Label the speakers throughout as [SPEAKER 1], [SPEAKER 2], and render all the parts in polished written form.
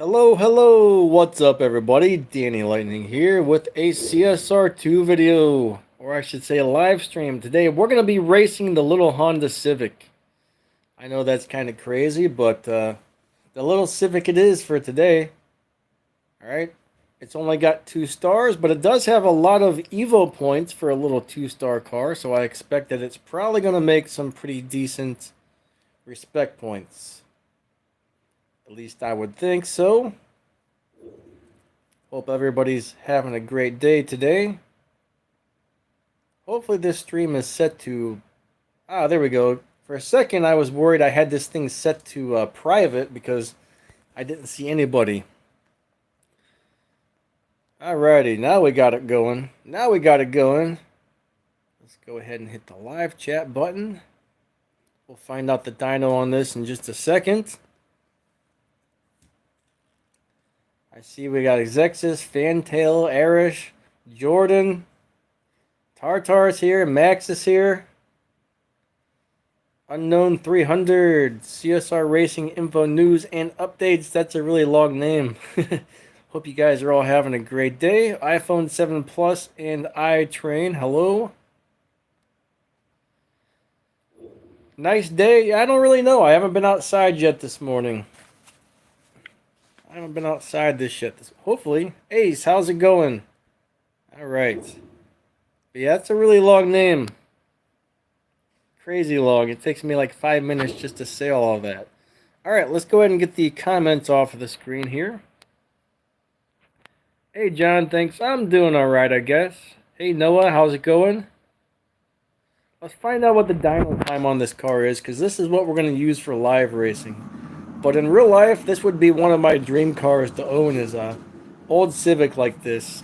[SPEAKER 1] Hello, hello, what's up everybody? Danny Lightning here with a CSR2 video, or I should say a live stream. Today we're going to be racing the little Honda Civic. I know that's kind of crazy, but the little Civic it is for today. Alright, it's only got 2 stars, but it does have a lot of Evo points for a little 2-star car, so I expect that it's probably going to make some pretty decent respect points. At least I would think so. Hope everybody's having a great day today. Hopefully this stream is set to... Ah, there we go. For a second I was worried I had this thing set to private because I didn't see anybody. Alrighty, now we got it going. Let's go ahead and hit the live chat button. We'll find out the dyno on this in just a second. I see we got Exexis, Fantail, Arish, Jordan, Tartar's here, Max is here, Unknown 300, CSR Racing Info News and Updates. That's a really long name. Hope you guys are all having a great day. iPhone 7 Plus and iTrain, hello. Nice day. I don't really know. I haven't been outside yet this morning. I haven't been outside this yet. Hopefully. Ace, how's it going? Alright. Yeah, that's a really long name. Crazy long. It takes me like 5 minutes just to say all of that. Alright, let's go ahead and get the comments off of the screen here. Hey, John, thanks. I'm doing alright, I guess. Hey, Noah, how's it going? Let's find out what the dyno time on this car is, because this is what we're going to use for live racing. But in real life, this would be one of my dream cars to own, is a old Civic like this.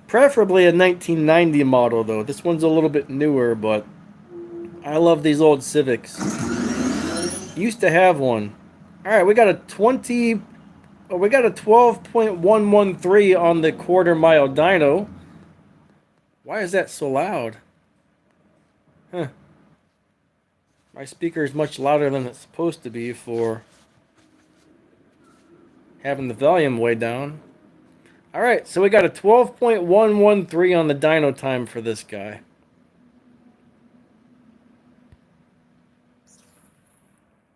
[SPEAKER 1] Preferably a 1990 model, though. This one's a little bit newer, but I love these old Civics. Used to have one. Alright, we got a 12.113 on the quarter mile dyno. Why is that so loud? Huh. My speaker is much louder than it's supposed to be for having the volume way down. Alright, so we got a 12.113 on the dyno time for this guy.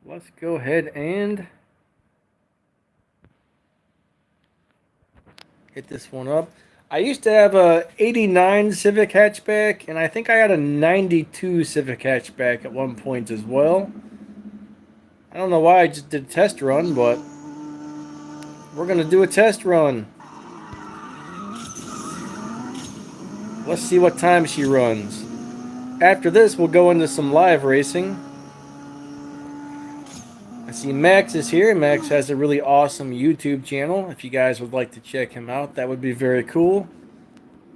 [SPEAKER 1] Let's go ahead and hit this one up. I used to have a 89 Civic hatchback, and I think I had a 92 Civic hatchback at one point as well. I don't know why I just did a test run, but we're going to do a test run. Let's see what time she runs. After this, we'll go into some live racing. I see Max is here. Max has a really awesome YouTube channel. If you guys would like to check him out, that would be very cool.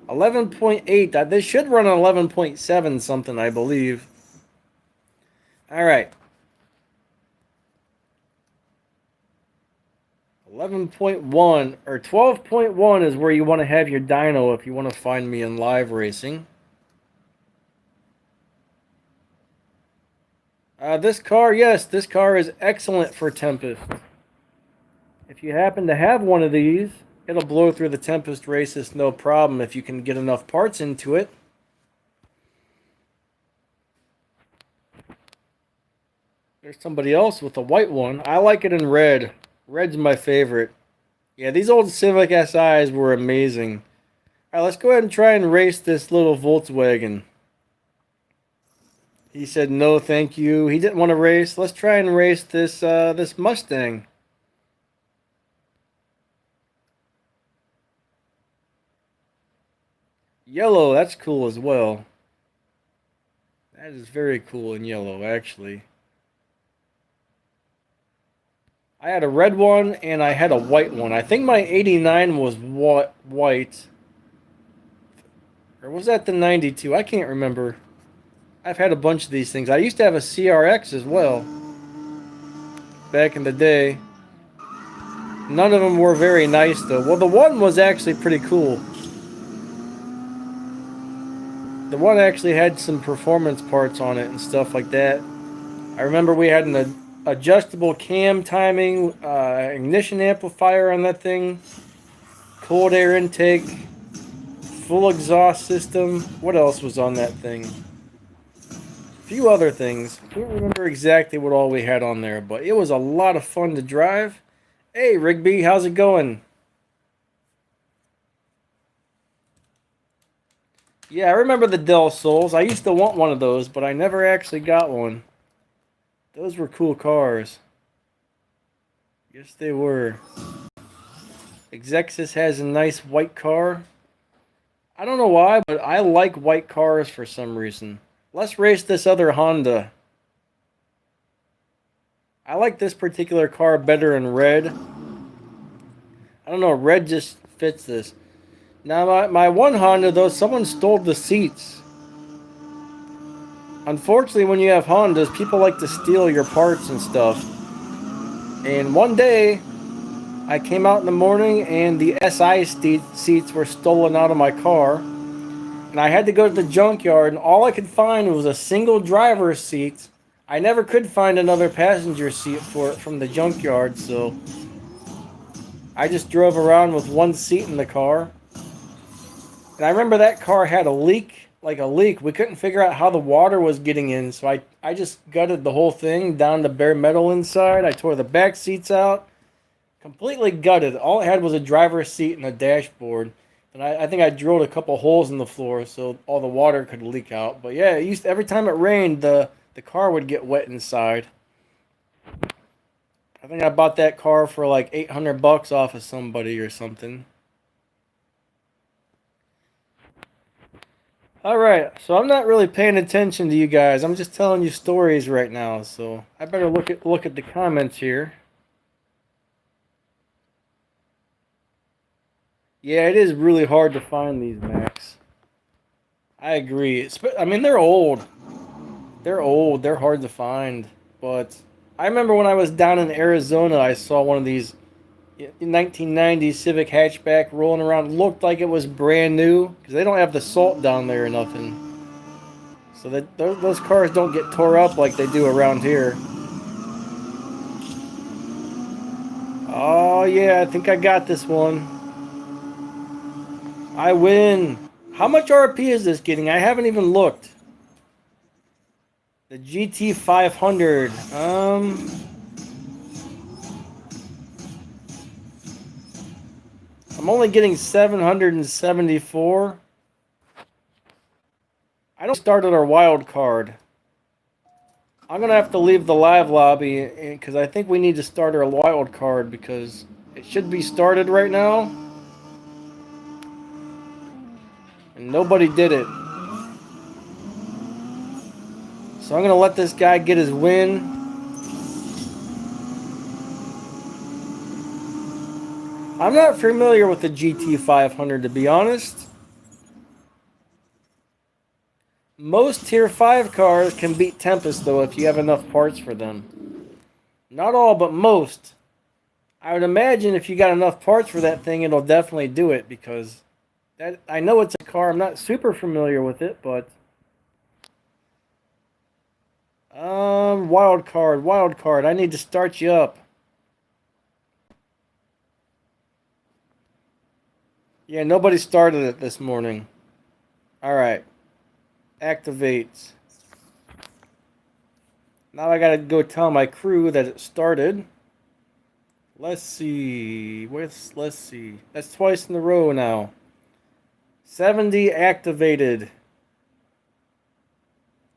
[SPEAKER 1] 11.8. This should run on 11.7 something, I believe. Alright. 11.1 or 12.1 is where you want to have your dyno if you want to find me in live racing. This car, yes, this car is excellent for Tempest. If you happen to have one of these, it'll blow through the Tempest races no problem if you can get enough parts into it. There's somebody else with a white one. I like it in red. Red's my favorite. Yeah, these old Civic SIs were amazing. Alright, let's go ahead and try and race this little Volkswagen. He said no thank you. He didn't want to race. Let's try and race this this Mustang. Yellow, that's cool as well. That is very cool in yellow, actually. I had a red one and I had a white one. I think my 89 was white. Or was that the 92? I can't remember. I've had a bunch of these things. I used to have a CRX as well. Back in the day. None of them were very nice though. Well, the one was actually pretty cool. The one actually had some performance parts on it and stuff like that. I remember we had adjustable cam timing, ignition amplifier on that thing, cold air intake, full exhaust system. What else was on that thing? A few other things. I can't remember exactly what all we had on there, but it was a lot of fun to drive. Hey, Rigby, how's it going? Yeah, I remember the Del Sols. I used to want one of those, but I never actually got one. Those were cool cars. Yes, they were. Exexis has a nice white car. I don't know why, but I like white cars for some reason. Let's race this other Honda. I like this particular car better in red. I don't know, red just fits this. Now, my one Honda, though, someone stole the seats. Unfortunately, when you have Hondas, people like to steal your parts and stuff. And one day, I came out in the morning and the SI seats were stolen out of my car. And I had to go to the junkyard, and all I could find was a single driver's seat. I never could find another passenger seat for it from the junkyard, so I just drove around with one seat in the car. And I remember that car had a leak, like a leak. We couldn't figure out how the water was getting in, so I just gutted the whole thing down to bare metal inside. I tore the back seats out, completely gutted. All it had was a driver's seat and a dashboard. And I think I drilled a couple holes in the floor so all the water could leak out. But yeah, every time it rained, the car would get wet inside. I think I bought that car for like $800 off of somebody or something. Alright, so I'm not really paying attention to you guys. I'm just telling you stories right now, so I better look at the comments here. Yeah, it is really hard to find these Macs. I agree. I mean, they're old. They're old. They're hard to find. But I remember when I was down in Arizona, I saw one of these 1990 Civic hatchback rolling around. Looked like it was brand new because they don't have the salt down there or nothing. So that those cars don't get tore up like they do around here. Oh yeah, I think I got this one. I win. How much RP is this getting? I haven't even looked. The GT500. I'm only getting 774. I don't started our wild card. I'm gonna have to leave the live lobby because I think we need to start our wild card because it should be started right now. And nobody did it. So I'm going to let this guy get his win. I'm not familiar with the GT500, to be honest. Most Tier 5 cars can beat Tempest, though, if you have enough parts for them. Not all, but most. I would imagine if you got enough parts for that thing, it'll definitely do it, because I know it's a car. I'm not super familiar with it, but... wild card. I need to start you up. Yeah, nobody started it this morning. Alright. Activate. Now I gotta go tell my crew that it started. Let's see. Let's see. That's twice in a row now. 70 activated.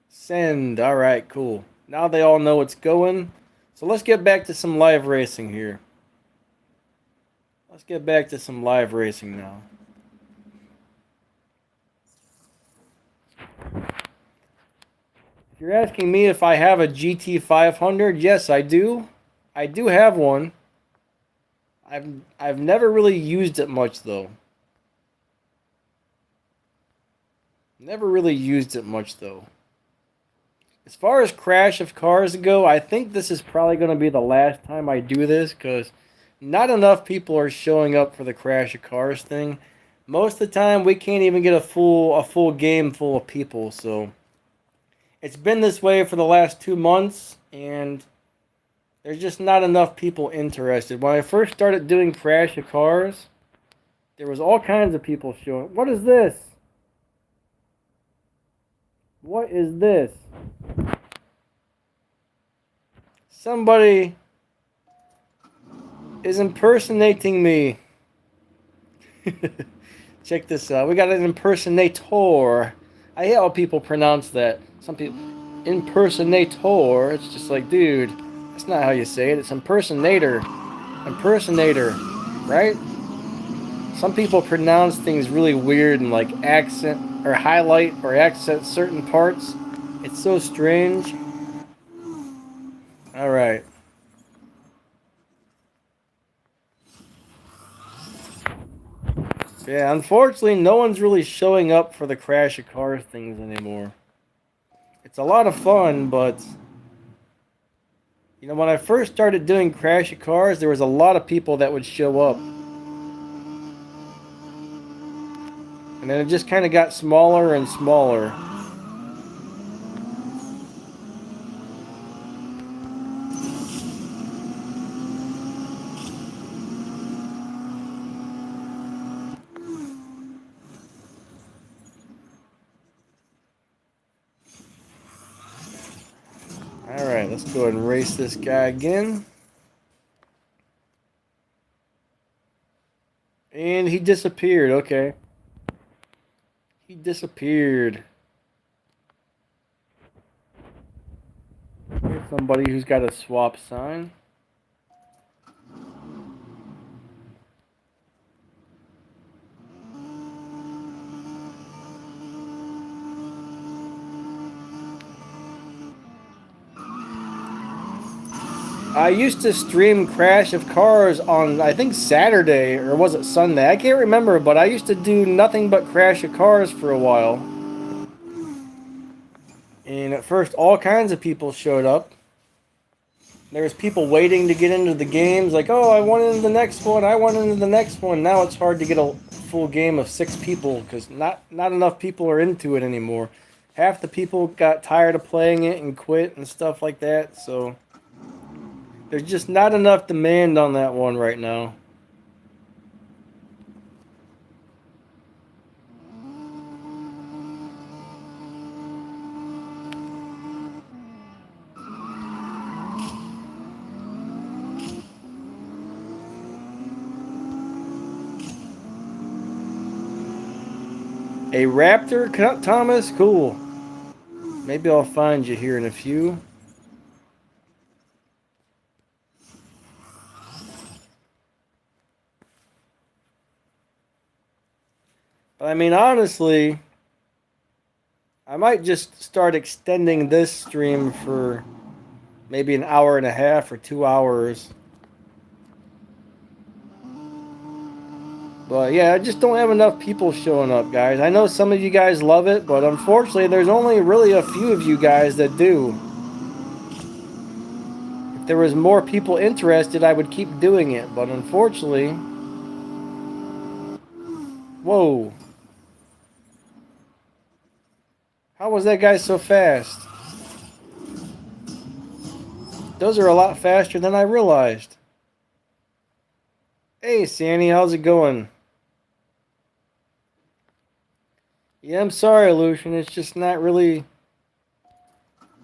[SPEAKER 1] Send. Alright, cool. Now they all know it's going. So let's get back to some live racing here. Let's get back to some live racing now. If you're asking me if I have a GT500, yes, I do. I do have one. I've never really used it much, though. Never really used it much, though. As far as crash of cars go, I think this is probably going to be the last time I do this, because not enough people are showing up for the crash of cars thing. Most of the time, we can't even get a full game full of people, so... It's been this way for the last 2 months, and There's just not enough people interested. When I first started doing Crash of Cars, there was all kinds of people showing. What is this? What is this? Somebody is impersonating me. Check this out. We got an impersonator. I hate how people pronounce that. Some people, impersonator. It's just like, dude, that's not how you say it. It's impersonator. Impersonator, right? Some people pronounce things really weird and like accent or highlight or accent certain parts. It's so strange. All right. So yeah, unfortunately, no one's really showing up for the Crash of Cars things anymore. It's a lot of fun, but you know, when I first started doing Crash of Cars, there was a lot of people that would show up. And then it just kind of got smaller and smaller. Alright, let's go ahead and race this guy again. And he disappeared, okay. He disappeared. Here's somebody who's got a swap sign. I used to stream Crash of Cars on, I think, Saturday, or was it Sunday? I can't remember, but I used to do nothing but Crash of Cars for a while. And at first, all kinds of people showed up. There was people waiting to get into the games, like, oh, I want into the next one, I want into the next one. Now it's hard to get a full game of 6 people, because not enough people are into it anymore. Half the people got tired of playing it and quit and stuff like that, so there's just not enough demand on that one right now. A raptor, Thomas? Cool. Maybe I'll find you here in a few. But I mean, honestly, I might just start extending this stream for maybe an hour and a half or 2 hours. But yeah, I just don't have enough people showing up, guys. I know some of you guys love it, but unfortunately, there's only really a few of you guys that do. If there was more people interested, I would keep doing it, but unfortunately... Whoa. How was that guy so fast? Those are a lot faster than I realized. Hey, Sandy, how's it going? Yeah, I'm sorry, Lucian. It's just not really...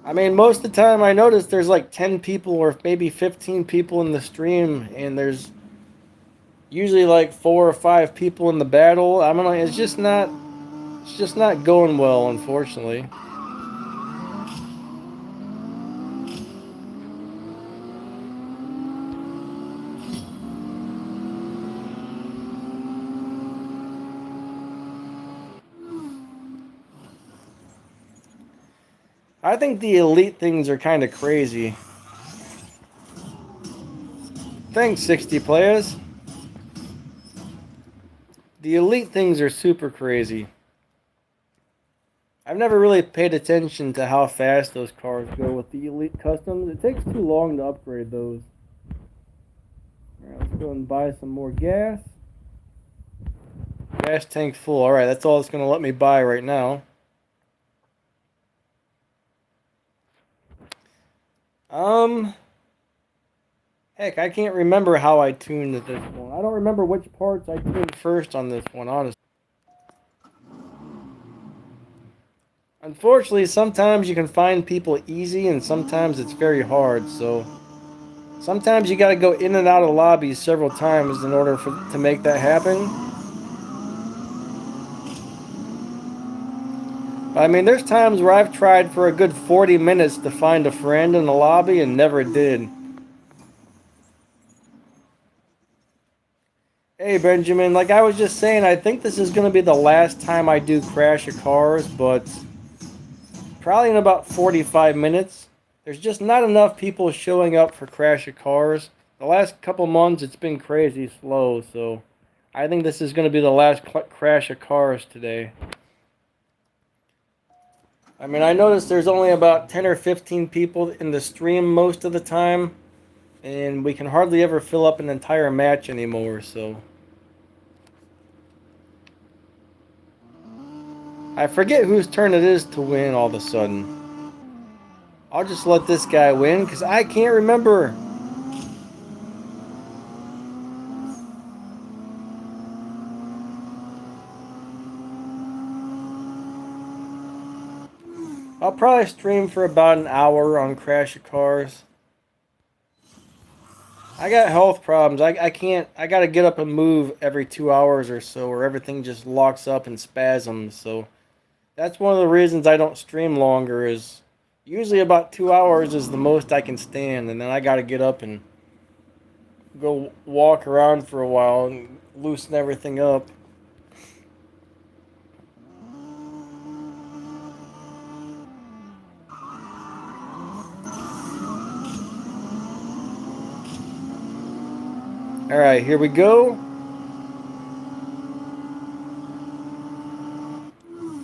[SPEAKER 1] I mean, most of the time I notice there's like 10 people or maybe 15 people in the stream, and there's usually like 4 or 5 people in the battle. I mean, it's just not going well, unfortunately. I think the elite things are kind of crazy. Thanks, 60 players. The elite things are super crazy. I've never really paid attention to how fast those cars go with the elite customs. It takes too long to upgrade those. Alright, let's go and buy some more gas. Gas tank full. Alright, that's all it's going to let me buy right now. Heck, I can't remember how I tuned this one. I don't remember which parts I tuned first on this one, honestly. Unfortunately, sometimes you can find people easy and sometimes it's very hard, so sometimes you gotta go in and out of lobbies several times in order to make that happen. I mean, there's times where I've tried for a good 40 minutes to find a friend in the lobby and never did. Hey Benjamin, like I was just saying, I think this is going to be the last time I do Crash of Cars, but probably in about 45 minutes. There's just not enough people showing up for Crash of Cars. The last couple months it's been crazy slow, so I think this is going to be the last Crash of Cars today. I mean, I noticed there's only about 10 or 15 people in the stream most of the time, and we can hardly ever fill up an entire match anymore, so I forget whose turn it is to win all of a sudden. I'll just let this guy win because I can't remember. I'll probably stream for about an hour on Crash of Cars. I got health problems. I can't. I gotta get up and move every 2 hours or so, or everything just locks up and spasms. So that's one of the reasons I don't stream longer. Is usually about 2 hours is the most I can stand, and then I gotta get up and go walk around for a while and loosen everything up. All right, here we go.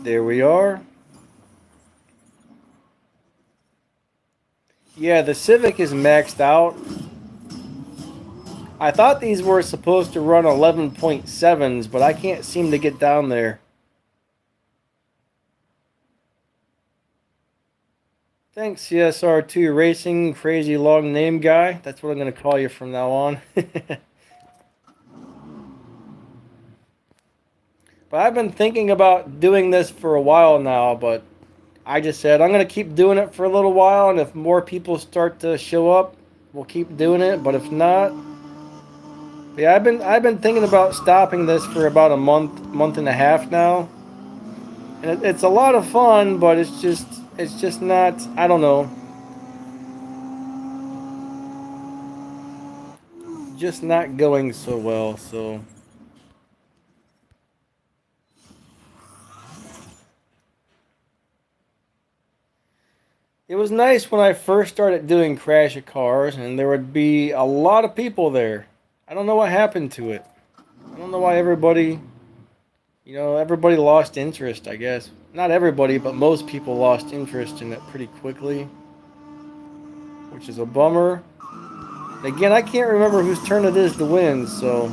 [SPEAKER 1] There we are. Yeah, the Civic is maxed out. I thought these were supposed to run 11.7s, but I can't seem to get down there. Thanks, CSR2 Racing, crazy long name guy. That's what I'm going to call you from now on. But I've been thinking about doing this for a while now, but I just said I'm going to keep doing it for a little while, and if more people start to show up, we'll keep doing it, but if not, yeah, I've been thinking about stopping this for about a month and a half now. And it's a lot of fun, but it's just not, I don't know, just not going so well. So it was nice when I first started doing Crash of Cars, and there would be a lot of people there. I don't know what happened to it. I don't know why everybody lost interest, I guess. Not everybody, but most people lost interest in it pretty quickly, which is a bummer. Again, I can't remember whose turn it is to win, so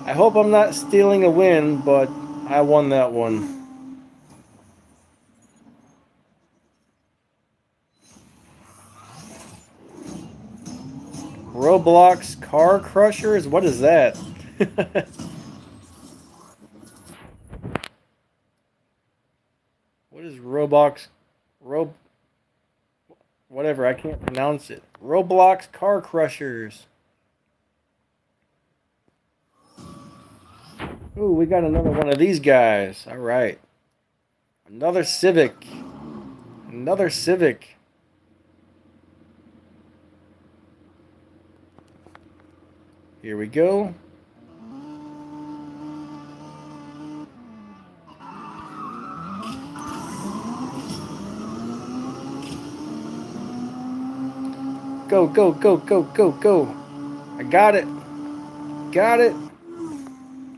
[SPEAKER 1] I hope I'm not stealing a win, but I won that one. Roblox Car Crushers? What is that? What is Roblox? Rob. Whatever, I can't pronounce it. Roblox Car Crushers. Ooh, we got another one of these guys. All right. Another Civic. Another Civic. Here we go. Go, go, go, go, go, go. I got it. Got it.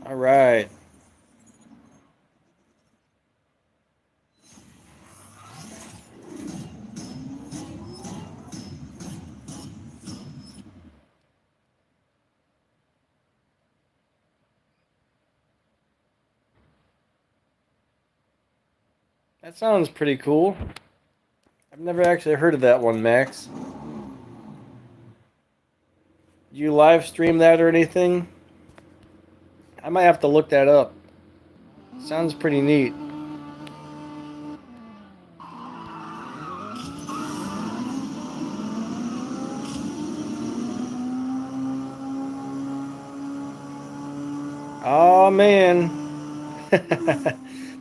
[SPEAKER 1] All right. That sounds pretty cool. I've never actually heard of that one, Max. Do you live stream that or anything? I might have to look that up. Sounds pretty neat. Oh man.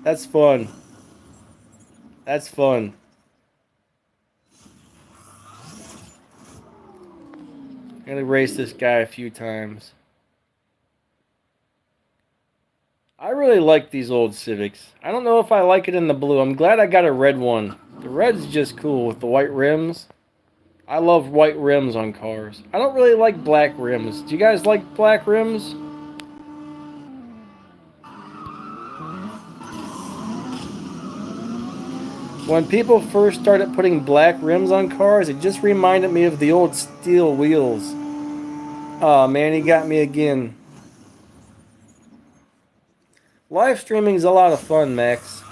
[SPEAKER 1] That's fun. That's fun. I'm gonna race this guy a few times. I really like these old Civics. I don't know if I like it in the blue. I'm glad I got a red one. The red's just cool with the white rims. I love white rims on cars. I don't really like black rims. Do you guys like black rims? When people first started putting black rims on cars, it just reminded me of the old steel wheels. Oh man, he got me again. Live streaming is a lot of fun, Max.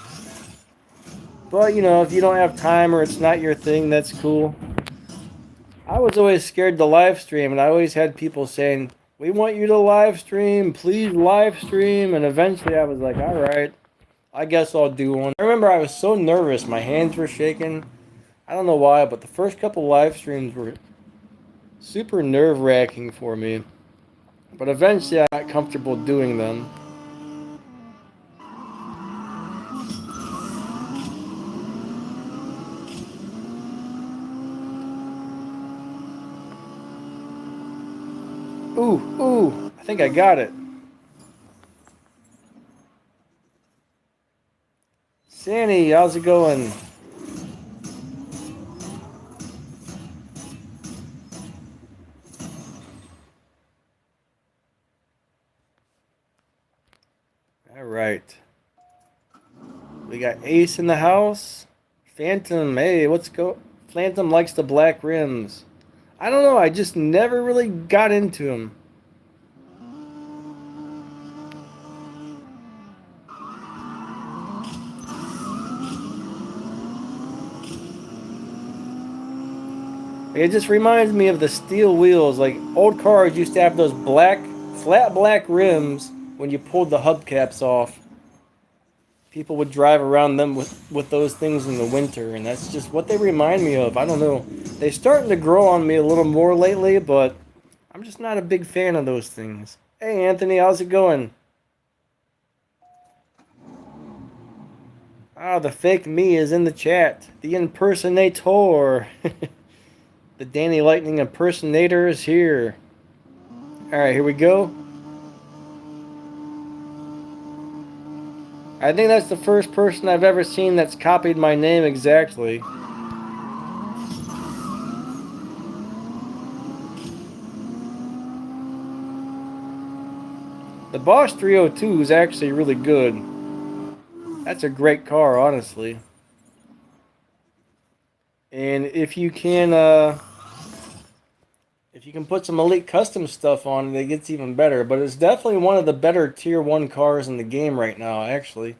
[SPEAKER 1] But, you know, if you don't have time or it's not your thing, that's cool. I was always scared to live stream, and I always had people saying, "We want you to live stream, please live stream." And eventually I was like, alright, I guess I'll do one. I remember I was so nervous, my hands were shaking. I don't know why, but the first couple live streams were super nerve-wracking for me. But eventually I got comfortable doing them. Ooh, I think I got it. Sandy, how's it going? Alright. We got Ace in the house. Phantom, hey, Phantom likes the black rims. I don't know, I just never really got into him. It just reminds me of the steel wheels. Like, old cars used to have those flat black rims when you pulled the hubcaps off. People would drive around them with those things in the winter, and that's just what they remind me of. I don't know. They're starting to grow on me a little more lately, but I'm just not a big fan of those things. Hey, Anthony, how's it going? Ah, the fake me is in the chat. The impersonator. The Danny Lightning impersonator is here. Alright, here we go. I think that's the first person I've ever seen that's copied my name exactly. The Bosch 302 is actually really good. That's a great car, honestly. And if you can put some Elite Custom stuff on it, it gets even better. But it's definitely one of the better Tier 1 cars in the game right now, actually.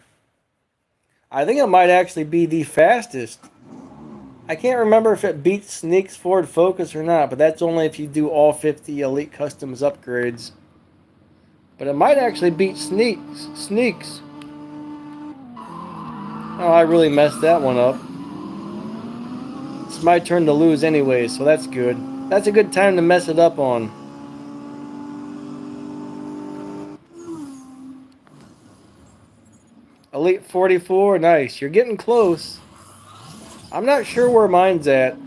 [SPEAKER 1] I think it might actually be the fastest. I can't remember if it beats Sneak's Ford Focus or not, but that's only if you do all 50 Elite Customs upgrades. But it might actually beat Sneaks. Oh, I really messed that one up. It's my turn to lose anyway, so that's good. That's a good time to mess it up on. Elite 44, nice. You're getting close. I'm not sure where mine's at.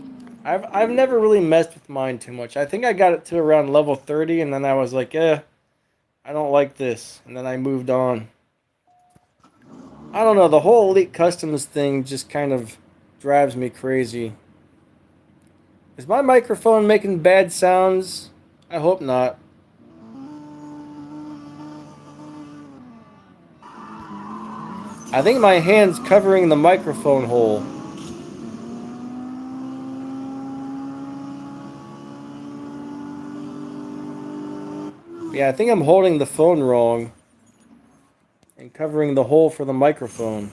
[SPEAKER 1] I've never really messed with mine too much. I think I got it to around level 30, and then I was like, I don't like this. And then I moved on. I don't know, the whole Elite Customs thing just kind of drives me crazy. Is my microphone making bad sounds? I hope not. I think my hand's covering the microphone hole. Yeah, I think I'm holding the phone wrong and covering the hole for the microphone.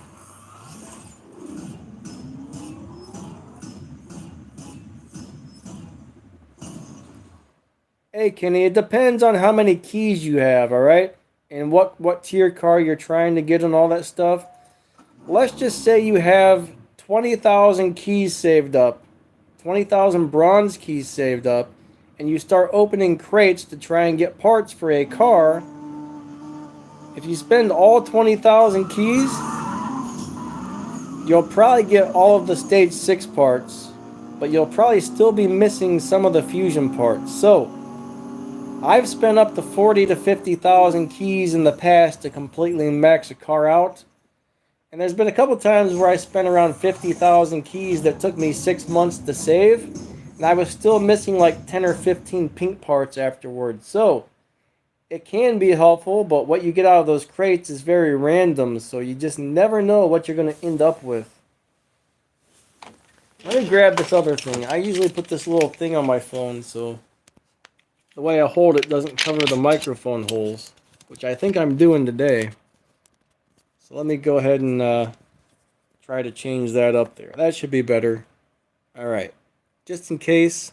[SPEAKER 1] Hey Kenny, it depends on how many keys you have, alright? And what tier car you're trying to get and all that stuff. Let's just say you have 20,000 keys saved up, 20,000 bronze keys saved up, and you start opening crates to try and get parts for a car. If you spend all 20,000 keys, you'll probably get all of the stage 6 parts, but you'll probably still be missing some of the fusion parts. So, I've spent up to 40 to 50,000 keys in the past to completely max a car out. And there's been a couple times where I spent around 50,000 keys that took me 6 months to save, and I was still missing like 10 or 15 pink parts afterwards. So, it can be helpful, but what you get out of those crates is very random, so you just never know what you're going to end up with. Let me grab this other thing. I usually put this little thing on my phone, so the way I hold it doesn't cover the microphone holes, which I think I'm doing today. So let me go ahead and try to change that up there. That should be better. Alright. Just in case.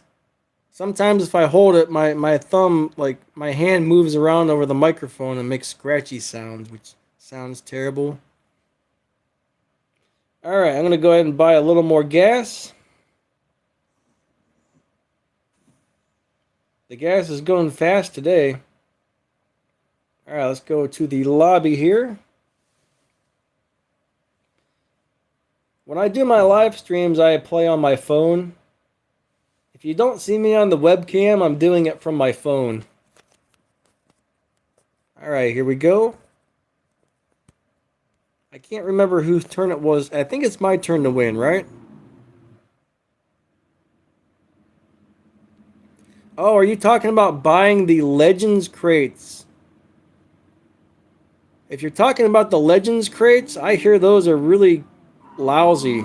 [SPEAKER 1] Sometimes if I hold it, my thumb, like my hand moves around over the microphone and makes scratchy sounds, which sounds terrible. Alright, I'm going to go ahead and buy a little more gas. The gas is going fast today. Alright, let's go to the lobby here. When I do my live streams, I play on my phone. If you don't see me on the webcam, I'm doing it from my phone. Alright, here we go. I can't remember whose turn it was. I think it's my turn to win, right? Oh, are you talking about buying the Legends crates? If you're talking about the Legends crates, I hear those are really lousy.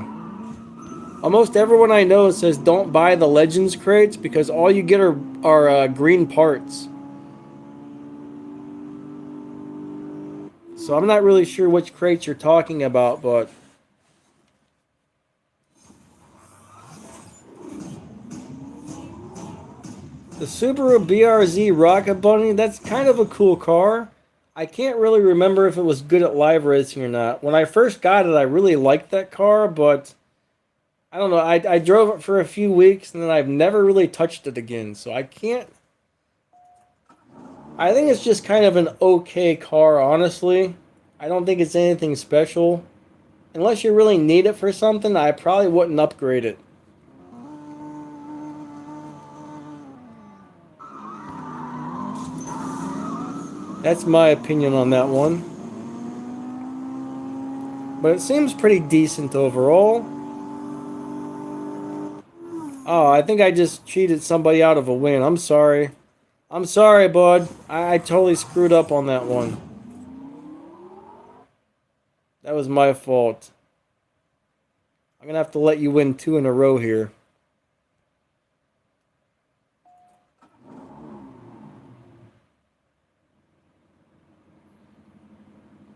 [SPEAKER 1] Almost everyone I know says don't buy the Legends crates because all you get are green parts. So I'm not really sure which crates you're talking about, but the Subaru BRZ Rocket Bunny, that's kind of a cool car. I can't really remember if it was good at live racing or not. When I first got it, I really liked that car, but I don't know. I drove it for a few weeks, and then I've never really touched it again. So I can't... I think it's just kind of an okay car, honestly. I don't think it's anything special. Unless you really need it for something, I probably wouldn't upgrade it. That's my opinion on that one. But it seems pretty decent overall. Oh, I think I just cheated somebody out of a win. I'm sorry. I'm sorry, bud. I totally screwed up on that one. That was my fault. I'm gonna have to let you win 2 in a row here.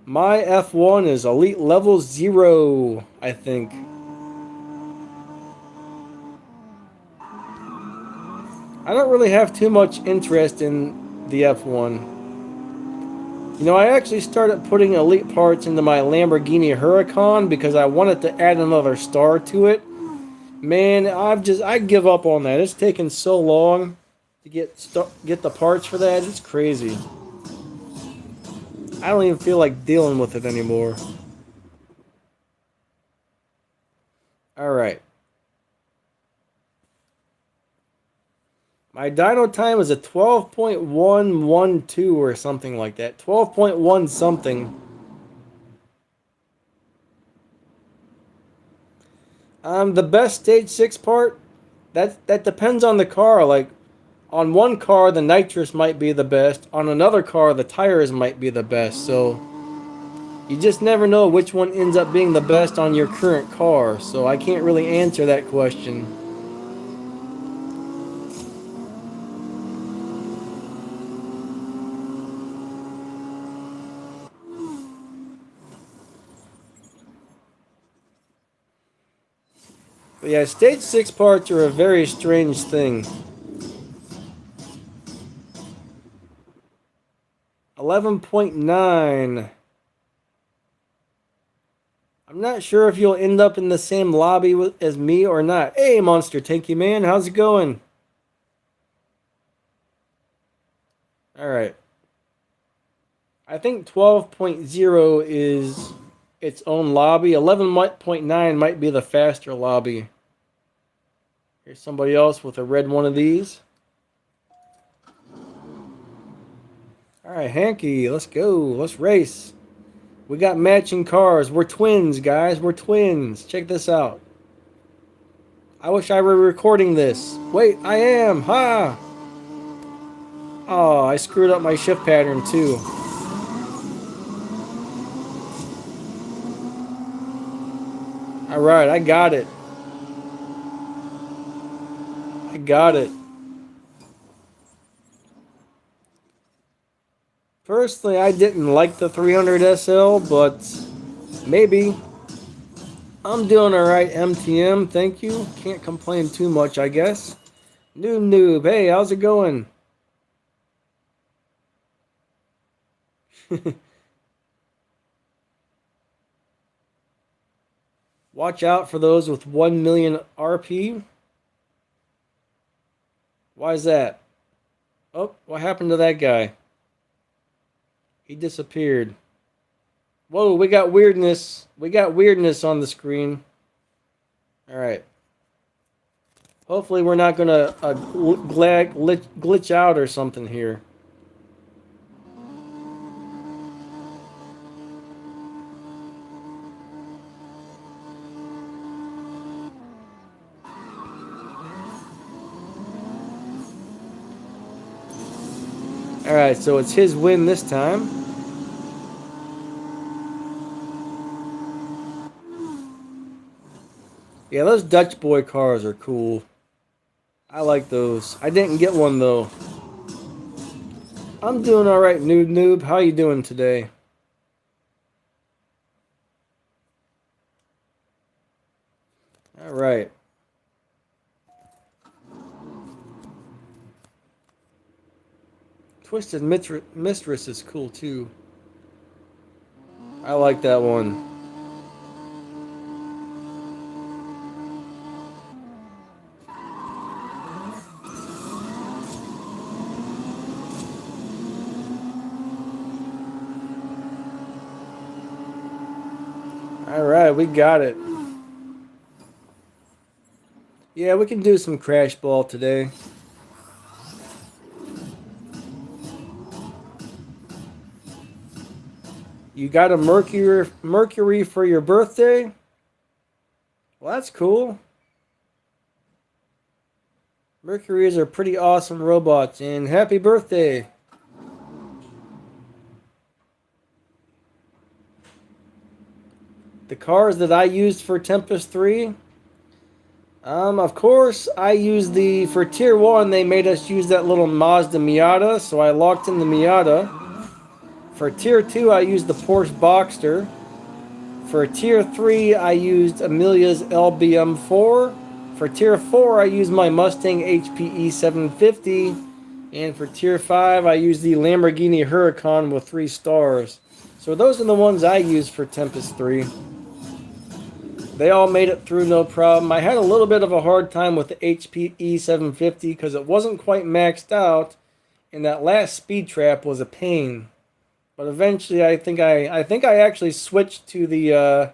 [SPEAKER 1] My F1 is Elite Level 0, I think. I don't really have too much interest in the F1. You know, I actually started putting elite parts into my Lamborghini Huracan because I wanted to add another star to it. Man, I give up on that. It's taken so long to get the parts for that. It's crazy. I don't even feel like dealing with it anymore. Alright. My dyno time is a 12.112 or something like that. 12.1 something. The best stage 6 part, that depends on the car. Like, on one car, the nitrous might be the best. On another car, the tires might be the best. So, you just never know which one ends up being the best on your current car. So, I can't really answer that question. But yeah, stage 6 parts are a very strange thing. 11.9. I'm not sure if you'll end up in the same lobby as me or not. Hey, Monster Tanky Man, how's it going? Alright. I think 12.0 is its own lobby. 11.9 might be the faster lobby. Here's somebody else with a red one of these. Alright, Hanky, let's go. Let's race. We got matching cars. We're twins, guys. We're twins. Check this out. I wish I were recording this. Wait, I am. Ha! Oh, I screwed up my shift pattern too. Alright, I got it. I got it. Personally, I didn't like the 300 SL, but maybe. I'm doing alright, MTM. Thank you. Can't complain too much, I guess. Noob. Hey, how's it going? Watch out for those with 1 million RP. Why is that? Oh, what happened to that guy? He disappeared. Whoa, we got weirdness. We got weirdness on the screen. Alright. Hopefully we're not going to glitch out or something here. Alright, so it's his win this time. Yeah, those Dutch boy cars are cool. I like those. I didn't get one though. I'm doing alright, noob. How you doing today? Alright. Twisted Mistress is cool too. I like that one. Alright, we got it. Yeah, we can do some crash ball today. You got a Mercury for your birthday? Well, that's cool. Mercuries are pretty awesome robots, and happy birthday. The cars that I used for Tempest 3, of course, I used for Tier 1, they made us use that little Mazda Miata, so I locked in the Miata. For Tier 2, I used the Porsche Boxster. For Tier 3, I used Amelia's LBM4. For Tier 4, I used my Mustang HPE 750. And for Tier 5, I used the Lamborghini Huracan with 3 stars. So those are the ones I used for Tempest 3. They all made it through no problem. I had a little bit of a hard time with the HPE 750 because it wasn't quite maxed out. And that last speed trap was a pain. But eventually, I think I actually switched to the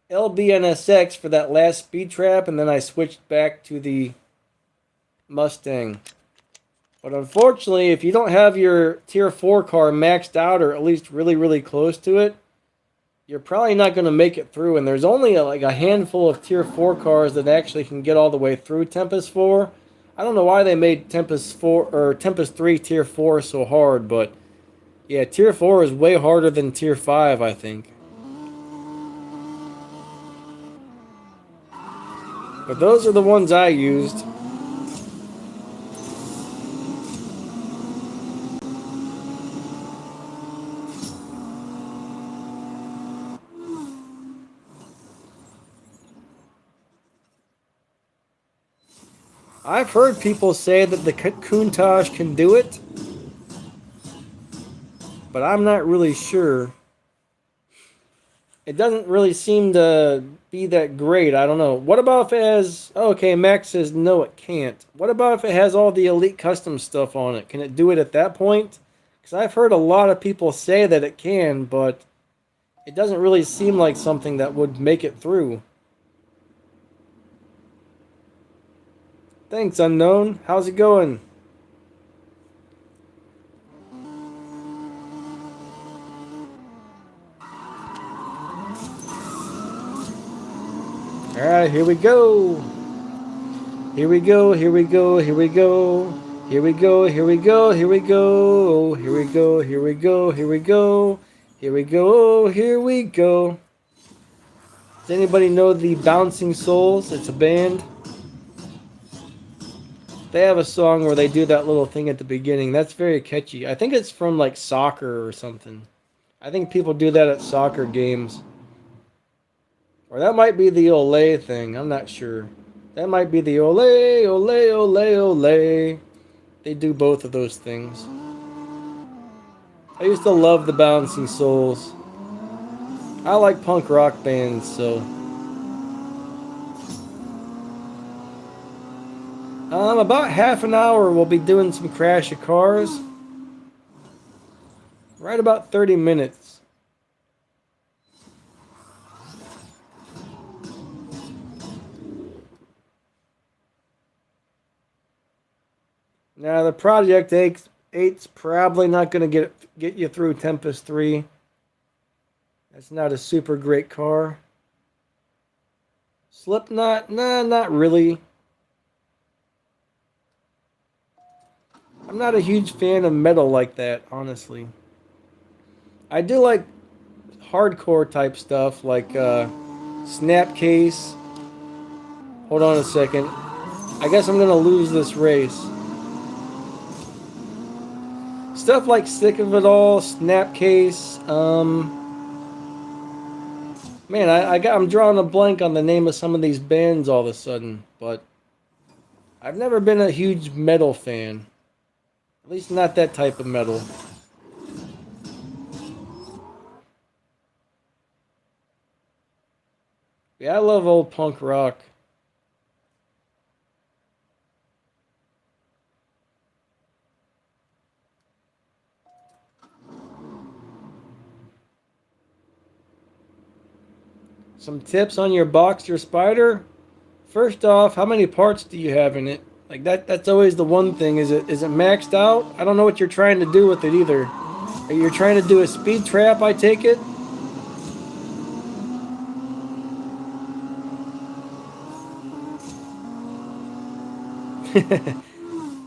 [SPEAKER 1] LBNSX for that last speed trap, and then I switched back to the Mustang. But unfortunately, if you don't have your Tier 4 car maxed out, or at least really close to it, you're probably not going to make it through. And there's only like a handful of Tier 4 cars that actually can get all the way through Tempest 4. I don't know why they made Tempest 4 or Tempest 3 Tier 4 so hard, but yeah, Tier 4 is way harder than Tier 5, I think. But those are the ones I used. I've heard people say that the Countach can do it, but I'm not really sure. It doesn't really seem to be that great. I don't know. What about if it has... Okay, Max says no, it can't. What about if it has all the Elite Custom stuff on it? Can it do it at that point? Because I've heard a lot of people say that it can, but it doesn't really seem like something that would make it through. Thanks, Unknown. How's it going? Alright, here we go. Here we go, here we go, here we go. Here we go, here we go, here we go. Here we go, here we go, here we go. Here we go, here we go. Does anybody know the Bouncing Souls? It's a band. They have a song where they do that little thing at the beginning. That's very catchy. I think it's from like soccer or something. I think people do that at soccer games. Or that might be the Olay thing. I'm not sure. That might be the Olay, Olay, Olay, Olay. They do both of those things. I used to love the Bouncing Souls. I like punk rock bands, so... about half an hour we'll be doing some Crash of Cars. Right about 30 minutes. Now the Project 8's probably not going to get you through Tempest 3. That's not a super great car. Slipknot? Nah, not really. I'm not a huge fan of metal like that, honestly. I do like hardcore type stuff like Snapcase. Hold on a second. I guess I'm going to lose this race. Stuff like Sick of It All, Snapcase. Man, I'm drawing a blank on the name of some of these bands all of a sudden, but I've never been a huge metal fan. At least not that type of metal. Yeah, I love old punk rock. Some tips on your Boxster Spider. First off, how many parts do you have in it? Like that's always the one thing. Is it maxed out? I don't know what you're trying to do with it either. Are you trying to do a speed trap, I take it?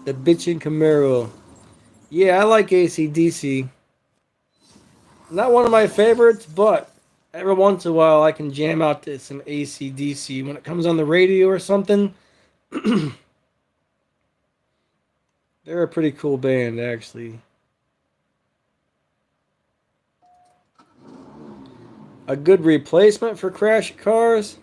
[SPEAKER 1] The bitchin' Camaro. Yeah, I like AC/DC. Not one of my favorites, but every once in a while I can jam out to some AC/DC when it comes on the radio or something. They're a pretty cool band, actually. A good replacement for Crash Cars?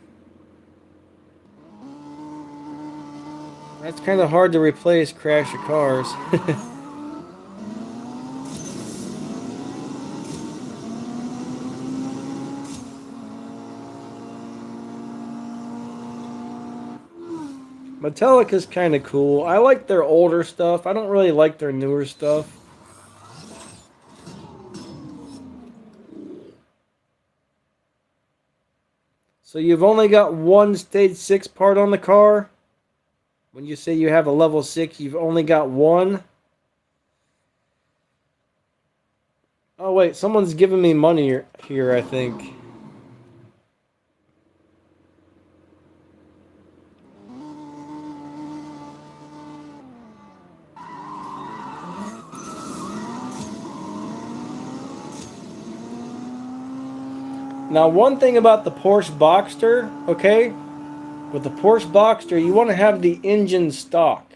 [SPEAKER 1] That's kind of hard to replace Crash Cars. Metallica's kind of cool. I like their older stuff. I don't really like their newer stuff. So you've only got one stage 6 part on the car? When you say you have a level 6, you've only got one? Oh wait, someone's giving me money here, I think. Now, one thing about the Porsche Boxster, okay? With the Porsche Boxster, you want to have the engine stock.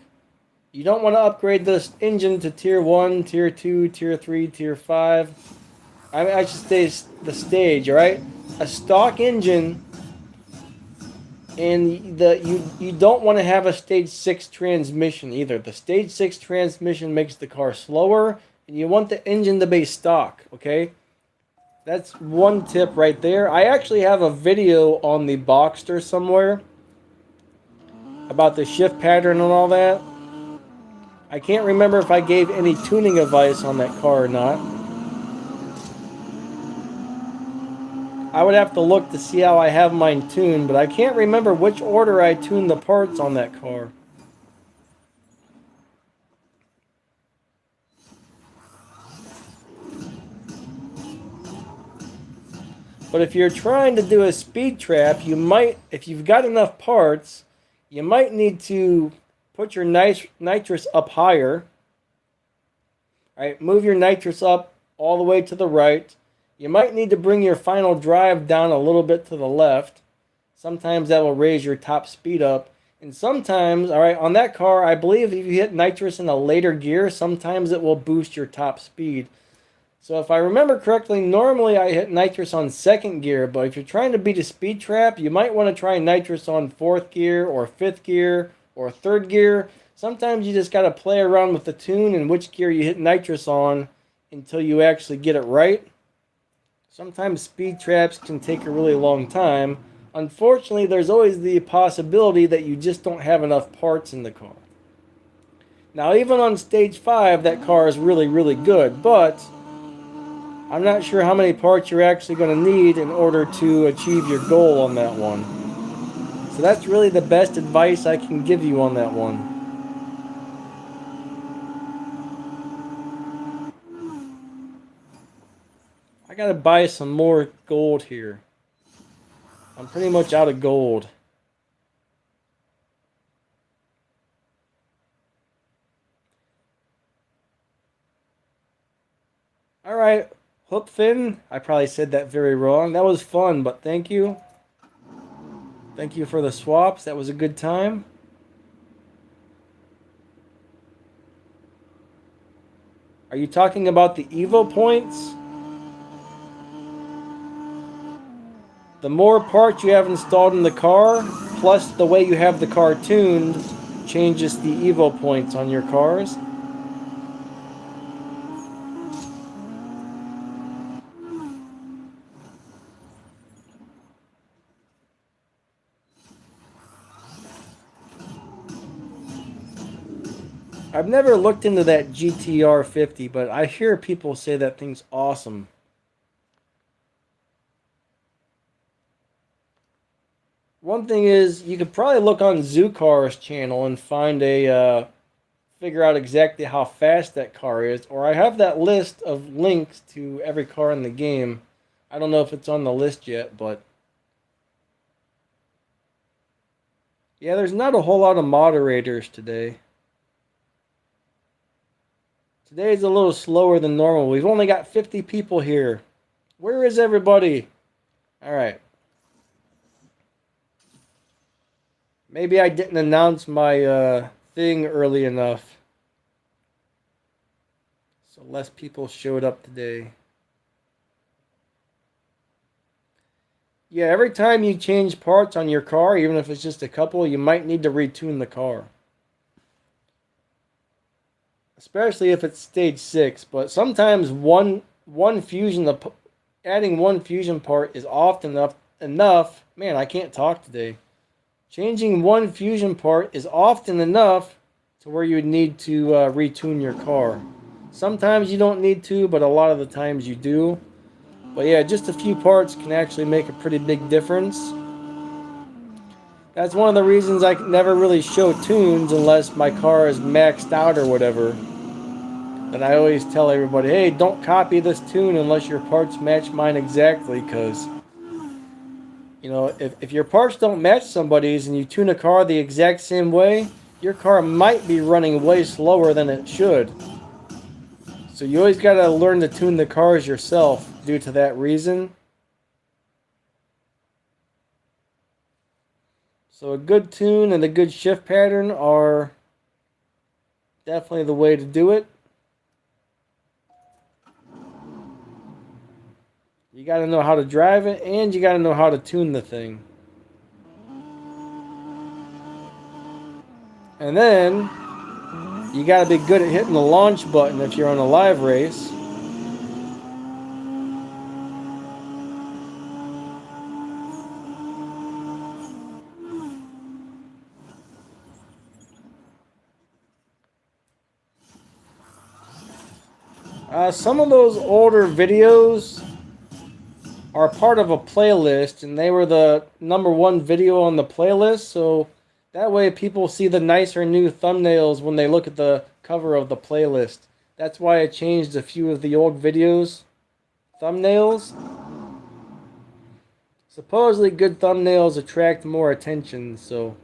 [SPEAKER 1] You don't want to upgrade this engine to Tier 1, Tier 2, Tier 3, Tier 5. I should say the stage, alright? A stock engine And you don't want to have a stage 6 transmission either. The stage 6 transmission makes the car slower, and you want the engine to be stock, okay? That's one tip right there. I actually have a video on the Boxster somewhere about the shift pattern and all that. I can't remember if I gave any tuning advice on that car or not. I would have to look to see how I have mine tuned, but I can't remember which order I tuned the parts on that car. But if you're trying to do a speed trap, you might, if you've got enough parts, you might need to put your nitrous up higher. All right, move your nitrous up all the way to the right. You might need to bring your final drive down a little bit to the left. Sometimes that will raise your top speed up. And sometimes, all right, on that car, I believe if you hit nitrous in a later gear, sometimes it will boost your top speed. So if I remember correctly, normally I hit nitrous on second gear, but if you're trying to beat a speed trap, you might want to try nitrous on fourth gear or fifth gear or third gear. Sometimes you just got to play around with the tune and which gear you hit nitrous on until you actually get it right. Sometimes speed traps can take a really long time. Unfortunately, there's always the possibility that you just don't have enough parts in the car. Now, even on stage 5, that car is really, really good, but I'm not sure how many parts you're actually going to need in order to achieve your goal on that one. So that's really the best advice I can give you on that one. I got to buy some more gold here. I'm pretty much out of gold. Alright, Hoopfin. I probably said that very wrong. That was fun, but thank you. Thank you for the swaps. That was a good time. Are you talking about the Evo points? The more parts you have installed in the car, plus the way you have the car tuned, changes the Evo points on your cars. I've never looked into that GTR 50, but I hear people say that thing's awesome. One thing is, you could probably look on Zoocar's channel and find a, figure out exactly how fast that car is. Or I have that list of links to every car in the game. I don't know if it's on the list yet, but yeah, there's not a whole lot of moderators today. Today's a little slower than normal. We've only got 50 people here. Where is everybody? All right. Maybe I didn't announce my thing early enough. So less people showed up today. Yeah, every time you change parts on your car, even if it's just a couple, you might need to retune the car. Especially if it's stage 6, but sometimes adding one fusion part is often enough. Man, I can't talk today. Changing one fusion part is often enough to where you would need to retune your car. Sometimes you don't need to, but a lot of the times you do. But yeah, just a few parts can actually make a pretty big difference. That's one of the reasons I never really show tunes unless my car is maxed out or whatever. And I always tell everybody, hey, don't copy this tune unless your parts match mine exactly, because, you know, if your parts don't match somebody's and you tune a car the exact same way, your car might be running way slower than it should. So you always got to learn to tune the cars yourself due to that reason. So a good tune and a good shift pattern are definitely the way to do it. You got to know how to drive it, and you got to know how to tune the thing. And then you got to be good at hitting the launch button if you're on a live race. Some of those older videos are part of a playlist, and they were the #1 video on the playlist, so that way people see the nicer new thumbnails when they look at the cover of the playlist. That's why I changed a few of the old videos thumbnails. Supposedly good thumbnails attract more attention, so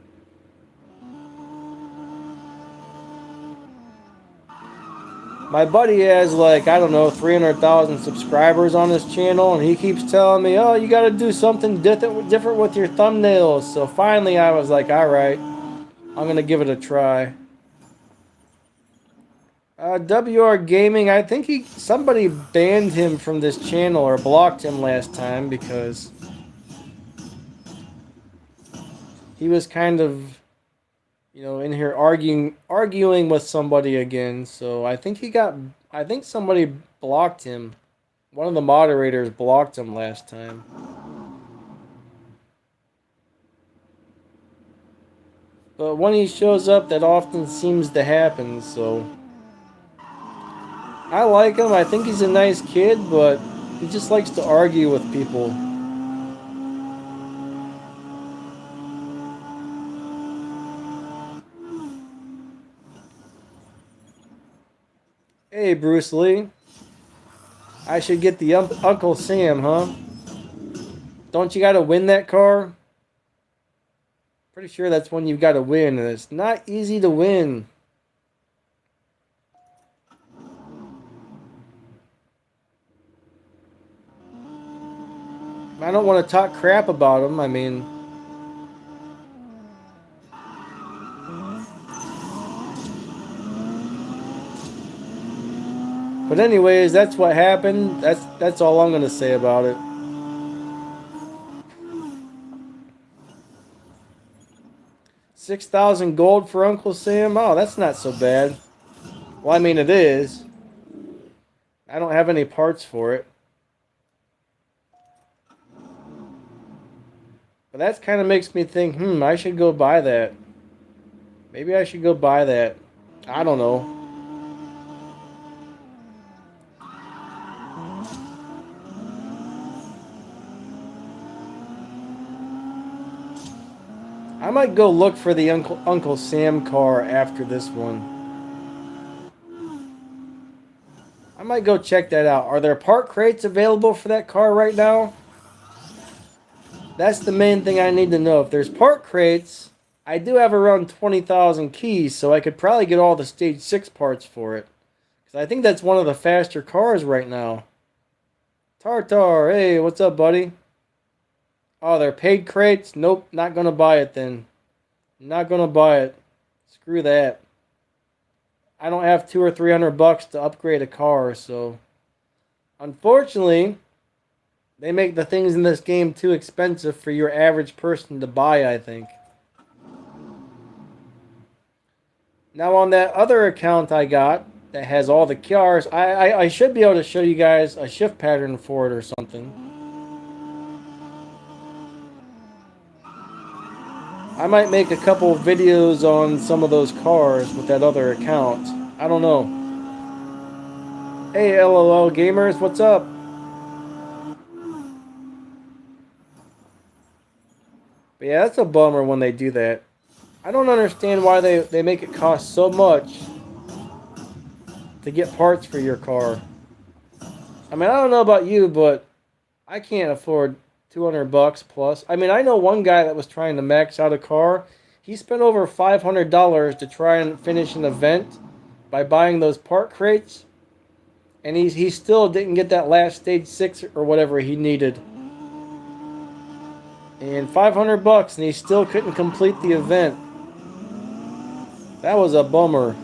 [SPEAKER 1] my buddy has, like, I don't know, 300,000 subscribers on his channel, and he keeps telling me, oh, you gotta do something different with your thumbnails. So finally I was like, alright, I'm gonna give it a try. WR Gaming, I think somebody banned him from this channel or blocked him last time because he was kind of, in here arguing with somebody again. So I think somebody blocked him. One of the moderators blocked him last time. But when he shows up, that often seems to happen, so I like him. I think he's a nice kid, but he just likes to argue with people. Hey, Bruce Lee. I should get the Uncle Sam, huh? Don't you gotta win that car? Pretty sure that's one you've gotta win, and it's not easy to win. I don't want to talk crap about him, I mean... But anyways, that's what happened. That's all I'm gonna say about it. $6,000 gold for Uncle Sam? Oh, that's not so bad. Well, I mean, it is. I don't have any parts for it. But that kind of makes me think, I should go buy that. Maybe I should go buy that. I don't know. I might go look for the Uncle Sam car after this one. I might go check that out. Are there part crates available for that car right now? That's the main thing I need to know. If there's part crates, I do have around 20,000 keys, so I could probably get all the Stage 6 parts for it. Because I think that's one of the faster cars right now. Tartar, hey, what's up, buddy? Oh, they're paid crates? Nope, not gonna buy it then. Not gonna buy it. Screw that. I don't have $200 or $300 to upgrade a car, so... Unfortunately, they make the things in this game too expensive for your average person to buy, I think. Now on that other account I got that has all the cars, I should be able to show you guys a shift pattern for it or something. I might make a couple of videos on some of those cars with that other account. I don't know. Hey LOL gamers, what's up? But yeah, that's a bummer when they do that. I don't understand why they make it cost so much to get parts for your car. I mean, I don't know about you, but I can't afford $200 plus. I mean, I know one guy that was trying to max out a car. He spent over $500 to try and finish an event by buying those part crates. And he still didn't get that last Stage 6 or whatever he needed. And $500, and he still couldn't complete the event. That was a bummer.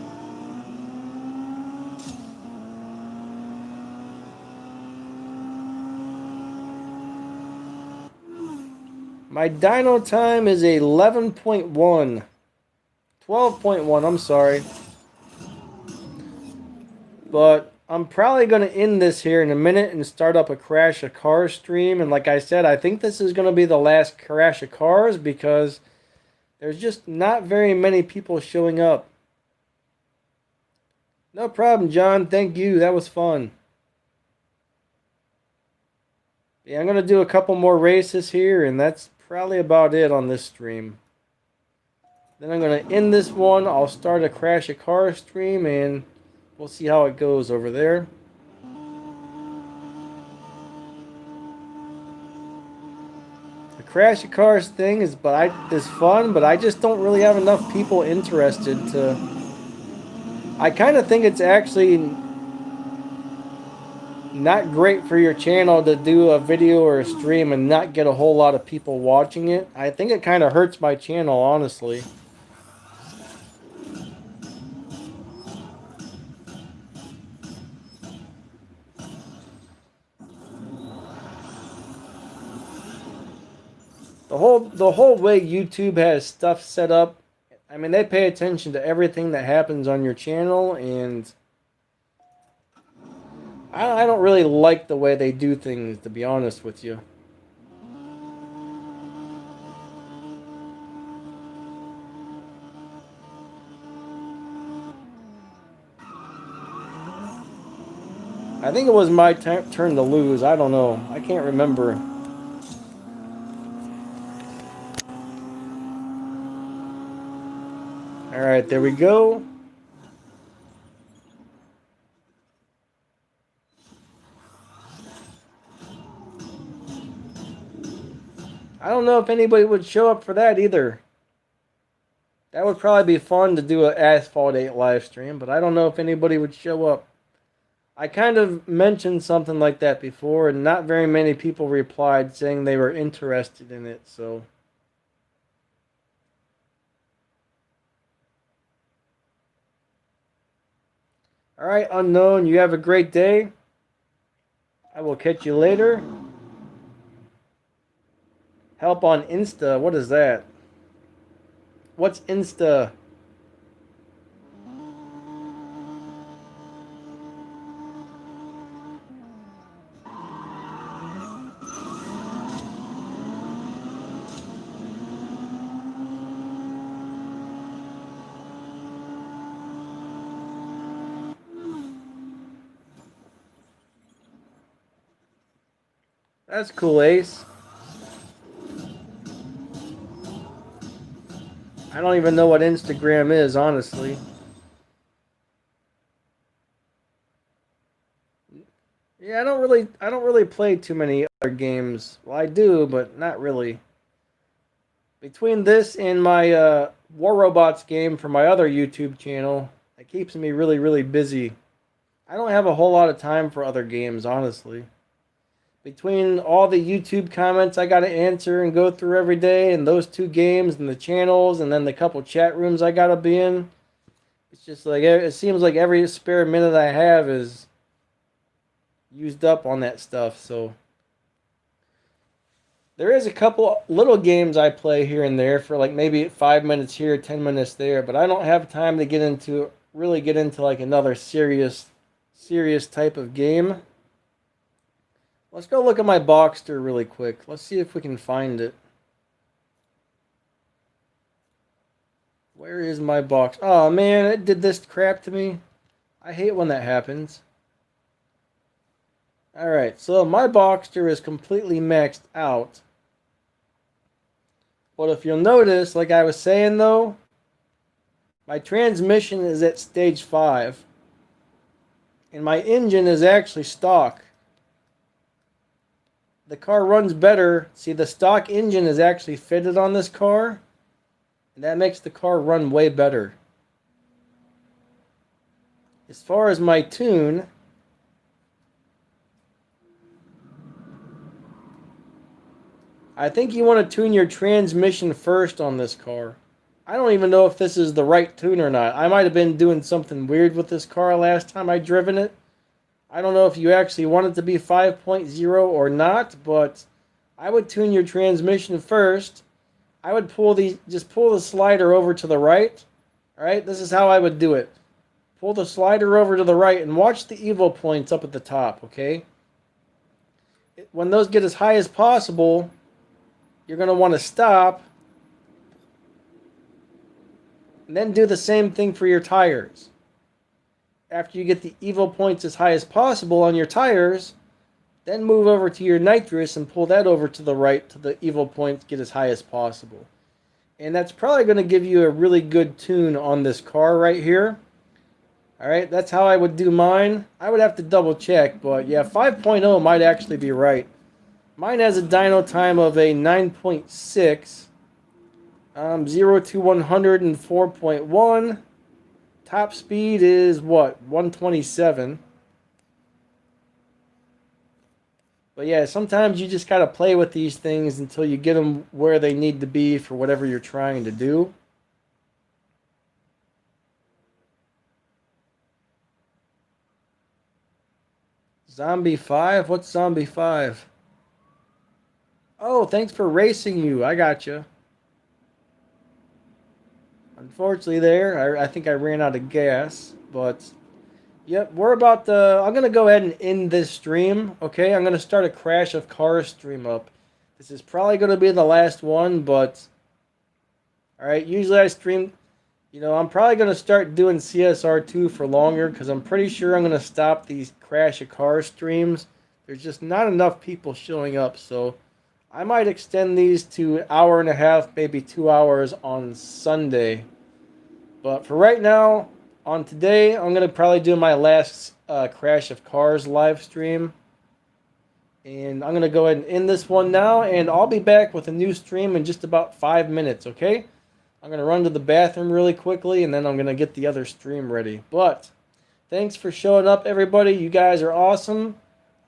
[SPEAKER 1] My dyno time is 11.1. 12.1, I'm sorry. But I'm probably going to end this here in a minute and start up a Crash of Cars stream. And like I said, I think this is going to be the last Crash of Cars because there's just not very many people showing up. No problem, John. Thank you. That was fun. Yeah, I'm going to do a couple more races here, and that's probably about it on this stream. Then I'm going to end this one. I'll start a Crash of Cars stream, and we'll see how it goes over there. The Crash of Cars thing is fun, but I just don't really have enough people interested to... I kind of think it's actually not great for your channel to do a video or a stream and not get a whole lot of people watching it. I think it kind of hurts my channel, honestly. The whole way YouTube has stuff set up, I mean, they pay attention to everything that happens on your channel, and I don't really like the way they do things, to be honest with you. I think it was my turn to lose. I don't know. I can't remember. Alright, there we go. I don't know if anybody would show up for that either. That would probably be fun to do an Asphalt 8 live stream, but I don't know if anybody would show up. I kind of mentioned something like that before, and not very many people replied saying they were interested in it, so... Alright, Unknown, you have a great day. I will catch you later. Help on Insta, what is that? What's Insta? That's cool, Ace. I don't even know what Instagram is, honestly. Yeah, I don't really play too many other games. Well, I do, but not really. Between this and my War Robots game for my other YouTube channel, it keeps me really, really busy. I don't have a whole lot of time for other games, honestly. Between all the YouTube comments I gotta answer and go through every day, and those two games and the channels, and then the couple chat rooms I gotta be in, it's just like, it seems like every spare minute I have is used up on that stuff, so. There is a couple little games I play here and there for like maybe 5 minutes here, 10 minutes there, but I don't have time to really get into like another serious type of game. Let's go look at my Boxster really quick. Let's see if we can find it. Where is my box? Oh man, it did this crap to me. I hate when that happens. Alright, so my Boxster is completely maxed out. But if you'll notice, like I was saying though, my transmission is at stage 5. And my engine is actually stock. The car runs better. See, the stock engine is actually fitted on this car, and that makes the car run way better. As far as my tune, I think you want to tune your transmission first on this car. I don't even know if this is the right tune or not. I might have been doing something weird with this car last time I driven it. I don't know if you actually want it to be 5.0 or not, but I would tune your transmission first. I would just pull the slider over to the right, Alright, this is how I would do it. Pull the slider over to the right and watch the evo points up at the top, okay? When those get as high as possible, you're going to want to stop. And then do the same thing for your tires. After you get the evo points as high as possible on your tires, then move over to your nitrous and pull that over to the right to the evo points get as high as possible. And that's probably going to give you a really good tune on this car right here. Alright, that's how I would do mine. I would have to double check, but yeah, 5.0 might actually be right. Mine has a dyno time of a 9.6. 0 to 100 in 4.1. Top speed is what? 127. But yeah, sometimes you just gotta play with these things until you get them where they need to be for whatever you're trying to do. Zombie 5? What's Zombie 5? Oh, thanks for racing you. I gotcha. Unfortunately there, I think I ran out of gas, but yep, we're about to, I'm going to go ahead and end this stream, okay? I'm going to start a Crash of Cars stream up. This is probably going to be the last one, but, alright, usually I stream, you know, I'm probably going to start doing CSR2 for longer, because I'm pretty sure I'm going to stop these Crash of Cars streams. There's just not enough people showing up, so I might extend these to an hour and a half, maybe 2 hours on Sunday. But for right now, on today, I'm going to probably do my last Crash of Cars live stream. And I'm going to go ahead and end this one now, and I'll be back with a new stream in just about 5 minutes, okay? I'm going to run to the bathroom really quickly, and then I'm going to get the other stream ready. But thanks for showing up, everybody. You guys are awesome.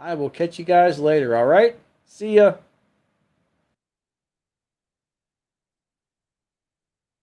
[SPEAKER 1] I will catch you guys later, all right? See ya.